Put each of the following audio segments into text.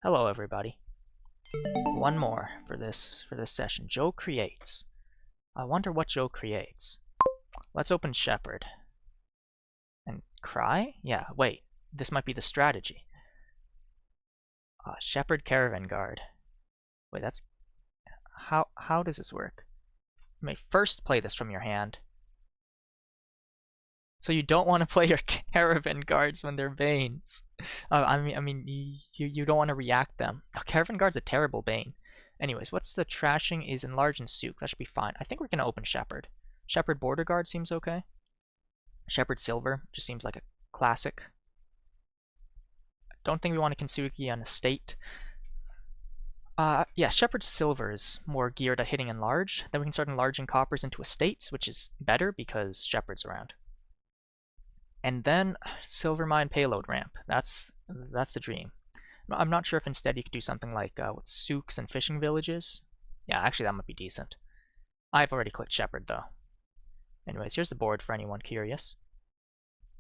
Hello, everybody. One more for this session. Joe creates. I wonder what Joe creates. Let's open Shepherd. And Cry? Yeah, wait. This might be the strategy. Shepherd Caravan Guard. Wait, that's... How does this work? You may first play this from your hand. So you don't want to play your Caravan Guards when they're Banes. You don't want to react them. Caravan Guard's a terrible Bane. Anyways, what's the trashing is enlarge and Souk. That should be fine. I think we're going to open Shepherd. Shepherd Border Guard seems okay. Shepherd Silver just seems like a classic. Don't think we want to Kinsugi on Estate. Yeah, Shepherd Silver is more geared at hitting enlarge. Then we can start enlarging coppers into estates, which is better because Shepherd's around. And then Silvermine Payload Ramp. That's the dream. I'm not sure if instead you could do something like with Souks and fishing villages. Yeah, actually that might be decent. I've already clicked Shepherd though. Anyways, here's the board for anyone curious.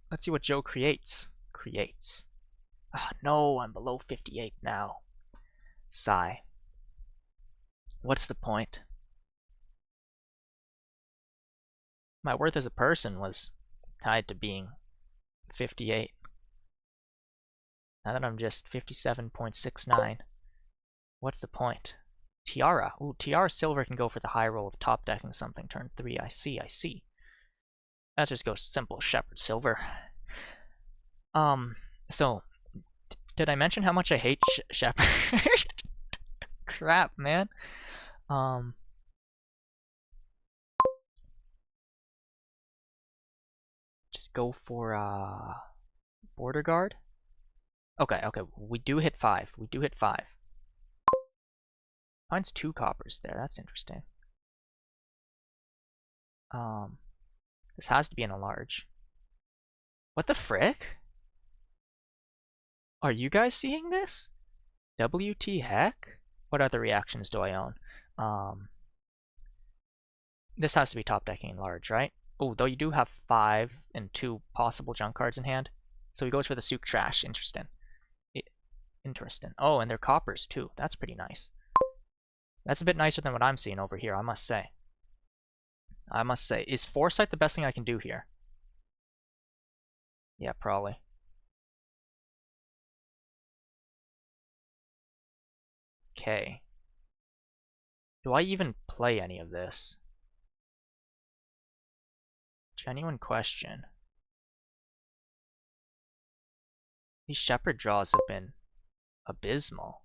Let's see what Joe creates. No, I'm below 58 now. Sigh. What's the point? My worth as a person was tied to being 58. Now that I'm just 57.69, what's the point? Tiara. Ooh, Tiara Silver can go for the high roll of top decking something turn 3. I see. Let's just go simple Shepherd Silver. So, did I mention how much I hate Shepherd? Crap, man. Just go for Border Guard. Okay, we do hit 5. Finds 2 coppers there. That's interesting. This has to be an enlarge. What the frick? Are you guys seeing this? WT heck? What other reactions do I own? This has to be top decking enlarge, right? Oh, though you do have 5 and 2 possible junk cards in hand. So he goes for the Souk trash. Interesting. Oh, and they're coppers too. That's pretty nice. That's a bit nicer than what I'm seeing over here, I must say. Is Foresight the best thing I can do here? Yeah, probably. Okay. Do I even play any of this? Genuine question. These Shepherd draws have been abysmal.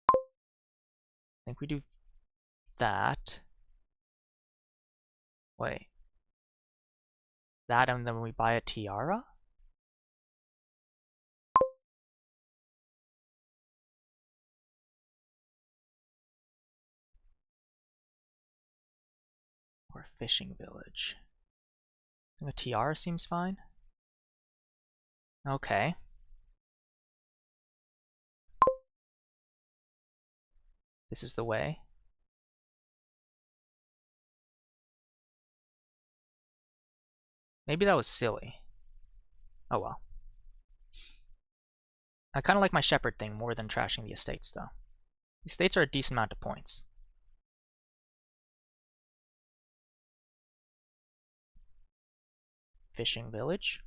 I think we do that. Wait. That and then we buy a Tiara? Or a fishing village. I think a Tiara seems fine. Okay. This is the way. Maybe that was silly. Oh well. I kind of like my Shepherd thing more than trashing the estates though. The estates are a decent amount of points. Fishing village.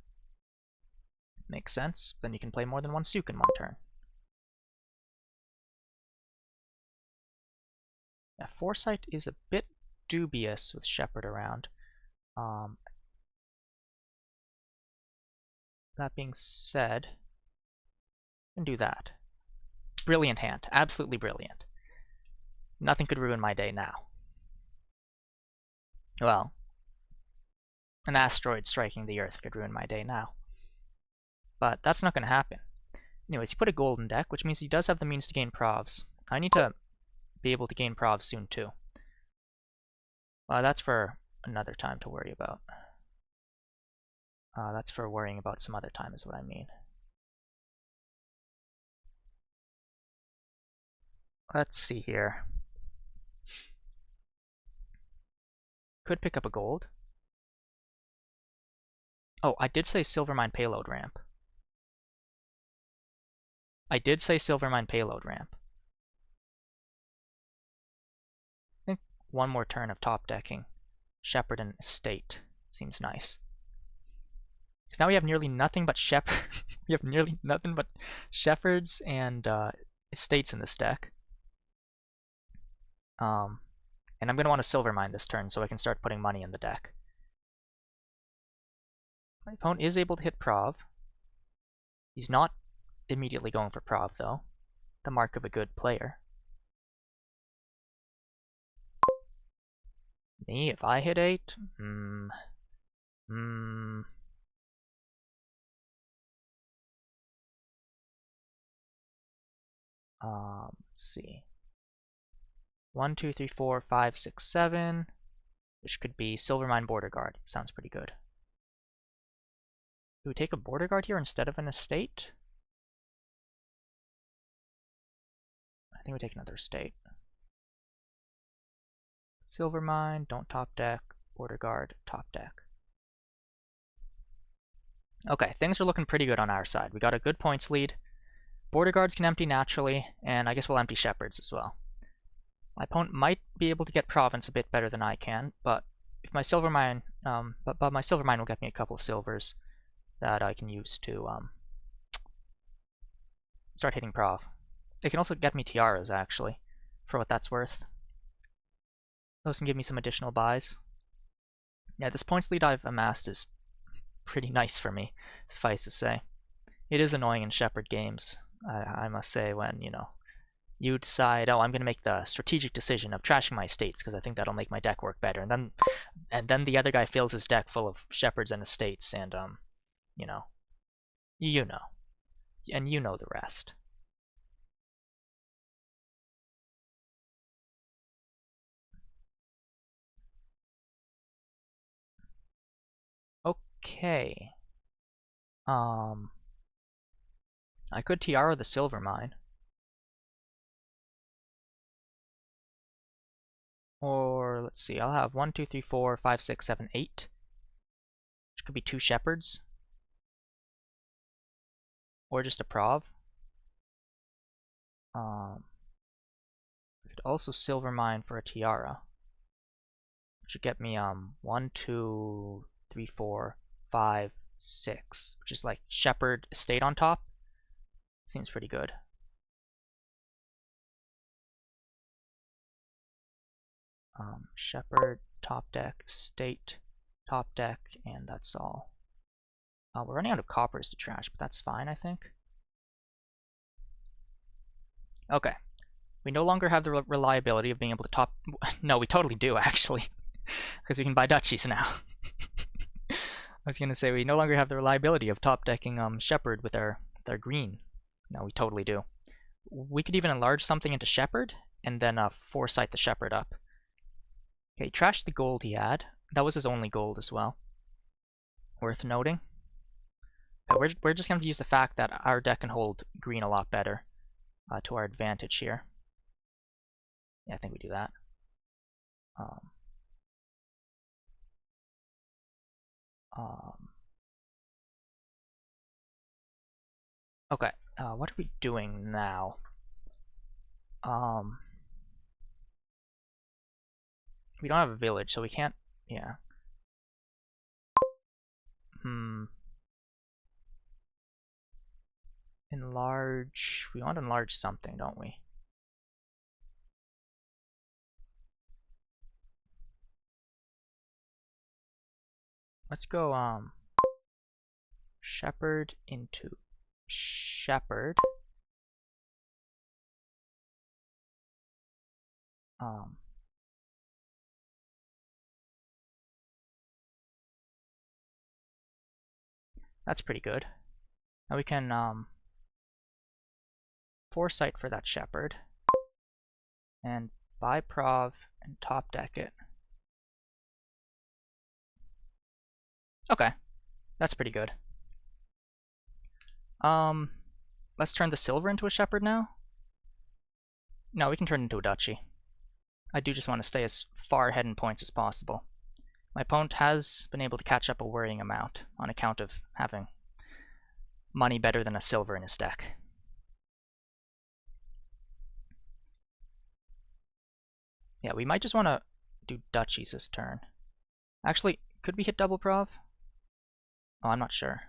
Makes sense. Then you can play more than one Souk in one turn. Yeah, Foresight is a bit dubious with Shepherd around. That being said, I can do that. Brilliant hand. Absolutely brilliant. Nothing could ruin my day now. Well, an asteroid striking the Earth could ruin my day now. But that's not going to happen. Anyways, he put a golden deck, which means he does have the means to gain provs. I need to be able to gain provs soon too. That's for another time to worry about. That's for worrying about some other time is what I mean. Let's see here. Could pick up a gold. Oh, I did say Silvermine Payload Ramp. I did say Silvermine payload ramp. I think one more turn of top decking Shepherd and Estate seems nice. Because now we have nearly nothing but Shepherd. We have nearly nothing but Shepherds and Estates in this deck. And I'm going to want to Silvermine this turn so I can start putting money in the deck. My opponent is able to hit Prov. He's not immediately going for Prov though. The mark of a good player. Me, if I hit 8? Let's see. 1, 2, 3, 4, 5, 6, 7. Which could be Silvermine Border Guard. Sounds pretty good. Do we take a Border Guard here instead of an Estate? I think we take another Estate. Silvermine, don't top deck. Border Guard, top deck. Okay, things are looking pretty good on our side. We got a good points lead. Border Guards can empty naturally, and I guess we'll empty Shepherds as well. My opponent might be able to get Province a bit better than I can, but if my Silvermine, but my Silvermine will get me a couple of silvers that I can use to start hitting Prov. They can also get me Tiaras, actually, for what that's worth. Those can give me some additional buys. Yeah, this points lead I've amassed is pretty nice for me, suffice to say. It is annoying in Shepherd games, I must say, when, you decide, oh, I'm going to make the strategic decision of trashing my estates because I think that'll make my deck work better. And then the other guy fills his deck full of Shepherds and estates, and you know, and you know the rest. Okay. I could Tiara the Silvermine. Or, let's see, I'll have 1, 2, 3, 4, 5, 6, 7, 8. Which could be 2 Shepherds. Or just a Prov. I could also Silvermine for a Tiara. Which would get me 1, 2, 3, 4, 5, 6. Which is like Shepherd Estate on top. Seems pretty good. Shepherd, top deck, Estate, top deck, and that's all. We're running out of coppers to trash, but that's fine, I think. Okay. We no longer have the reliability of being able to top... No, we totally do, actually. Because we can buy duchies now. I was going to say, we no longer have the reliability of top decking Shepherd with our green. No, we totally do. We could even enlarge something into Shepherd, and then foresight the Shepherd up. Okay, he trashed the gold he had. That was his only gold as well. Worth noting. Okay, we're just going to use the fact that our deck can hold green a lot better to our advantage here. Yeah, I think we do that. Okay, what are we doing now? We don't have a village, so we can't... Yeah. Enlarge... We want to enlarge something, don't we? Let's go, Shepherd into Shepherd. That's pretty good. Now we can foresight for that Shepherd and buy Prov and top deck it. Okay, that's pretty good. Let's turn the silver into a Shepherd now. No, we can turn it into a duchy. I do just want to stay as far ahead in points as possible. My opponent has been able to catch up a worrying amount on account of having money better than a silver in his deck. Yeah, we might just want to do duchies this turn. Actually, could we hit double prov? Oh, I'm not sure.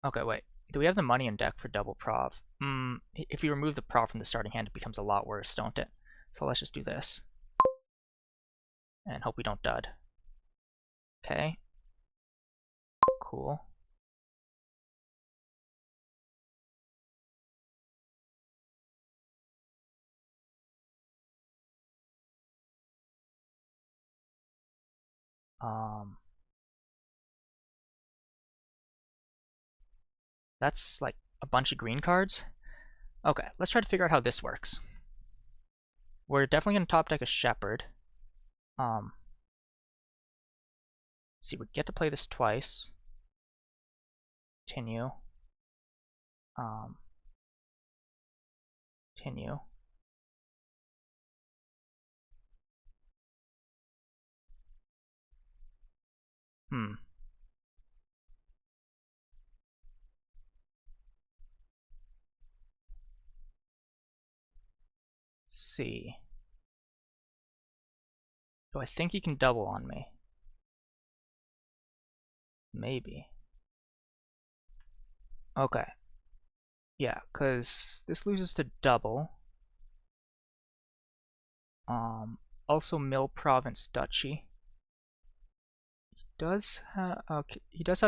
Okay, wait. Do we have the money in deck for double prov? If you remove the prov from the starting hand, it becomes a lot worse, don't it? So let's just do this. And hope we don't dud. Okay. Cool. That's like a bunch of green cards. Okay, let's try to figure out how this works. We're definitely going to top deck a Shepherd. Let's see, we get to play this twice. Continue. Continue. See. Do I think he can double on me? Maybe. Okay. Yeah, because this loses to double. Also Mill Province Duchy. He does have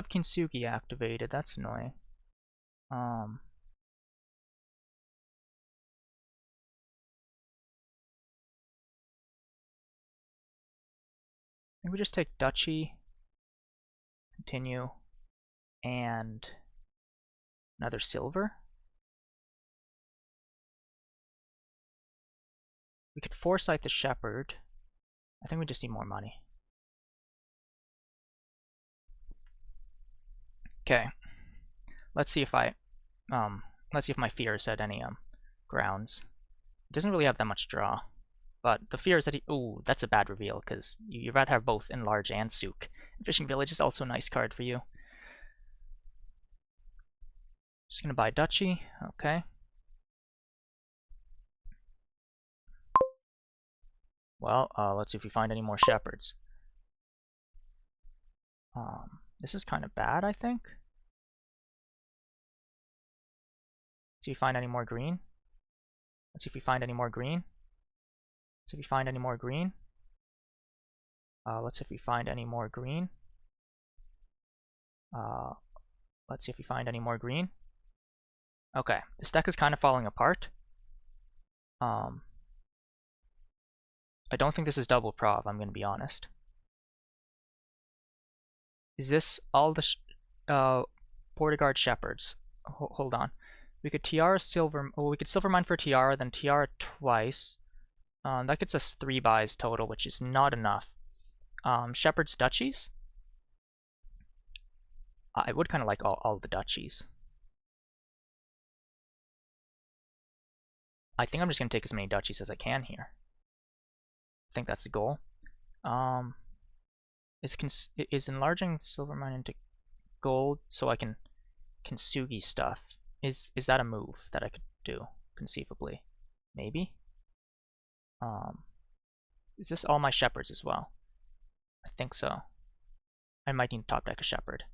Kintsugi activated. That's annoying. I think we just take Duchy, continue, and another silver. We could foresight the Shepherd. I think we just need more money. Okay. Let's see if my fear is at any grounds. It doesn't really have that much draw. But the fear is that ooh, that's a bad reveal, because you'd rather have both Enlarge and Souk. Fishing Village is also a nice card for you. Just gonna buy Duchy, okay. Well, let's see if we find any more Shepherds. This is kind of bad, I think. Let's see if we find any more green. Let's see if we find any more green. Let's see if we find any more green. Let's see if we find any more green. Let's see if we find any more green. Okay, this deck is kind of falling apart. I don't think this is double prov, I'm going to be honest. Is this all the Border Guard Shepherds? Hold on. We could Tiara Silver. Oh, we could Silver Mine for Tiara, then Tiara twice. That gets us 3 buys total, which is not enough. Shepherd's Duchies? I would kind of like all the Duchies. I think I'm just going to take as many Duchies as I can here. I think that's the goal. Is enlarging Silver Mine into gold so I can Kintsugi stuff. Is that a move that I could do, conceivably? Maybe? Is this all my Shepherds as well? I think so. I might need to top deck a Shepherd.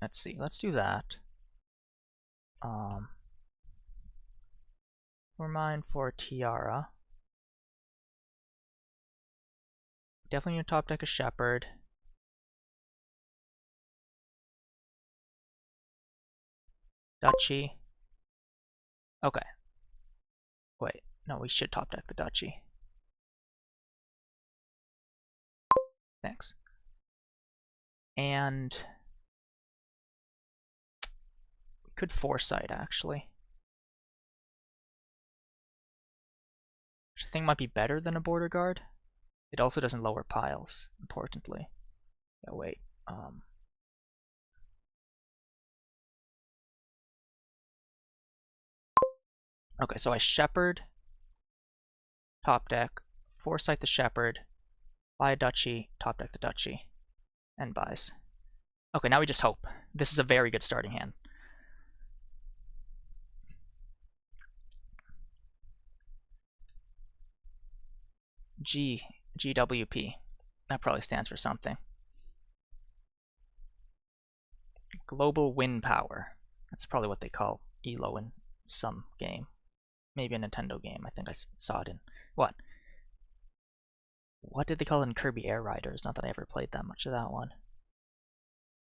Let's see, let's do that. We're mine for Tiara. Definitely need to top deck a Shepherd. Duchy. Okay. Wait, no, we should top deck the Duchy. Thanks. And we could foresight actually. Which I think might be better than a Border Guard. It also doesn't lower piles, importantly. Yeah, wait. Okay, so I Shepherd, top deck, foresight the Shepherd, buy a Duchy, top deck the Duchy, and buys. Okay, now we just hope. This is a very good starting hand. GWP. That probably stands for something. Global Wind Power. That's probably what they call ELO in some game. Maybe a Nintendo game. I think I saw it in... What? What did they call it in Kirby Air Riders? Not that I ever played that much of that one.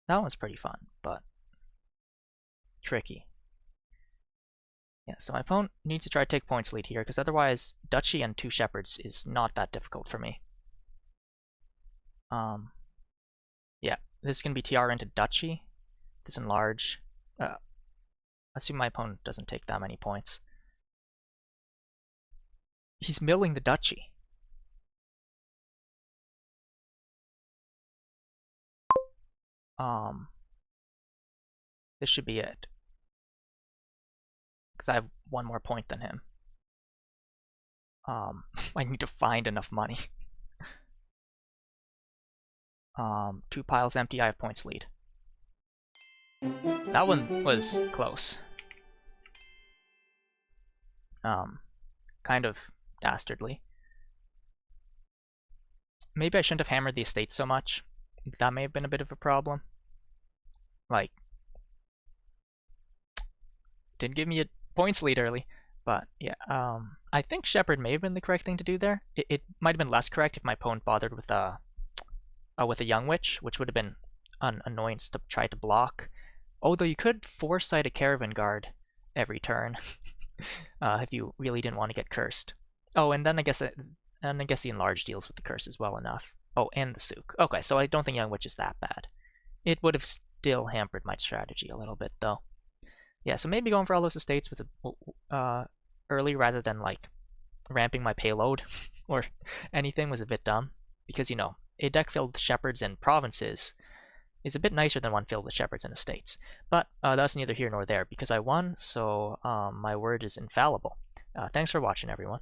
That one's pretty fun, but tricky. Yeah, so my opponent needs to try to take points lead here, because otherwise Duchy and 2 Shepherds is not that difficult for me. Yeah, this is going to be TR into Duchy. This enlarge. Assume my opponent doesn't take that many points. He's milling the Duchy. This should be it. Because I have 1 more point than him. I need to find enough money. 2 piles empty, I have points lead. That one was close. Kind of dastardly. Maybe I shouldn't have hammered the estate so much. That may have been a bit of a problem. Like, didn't give me a points lead early. But yeah, I think Shepherd may have been the correct thing to do there. It might have been less correct if my opponent bothered with a Young Witch, which would have been an annoyance to try to block. Although you could foresight a Caravan Guard every turn if you really didn't want to get cursed. Oh, and then I guess the enlarge deals with the curses well enough. Oh, and the Souk. Okay, so I don't think Young Witch is that bad. It would have still hampered my strategy a little bit though. Yeah, so maybe going for all those estates with early rather than like ramping my payload or anything was a bit dumb, because you know a deck filled with shepherds and provinces is a bit nicer than one filled with shepherds and estates. But that's neither here nor there because I won, so my word is infallible. Thanks for watching, everyone.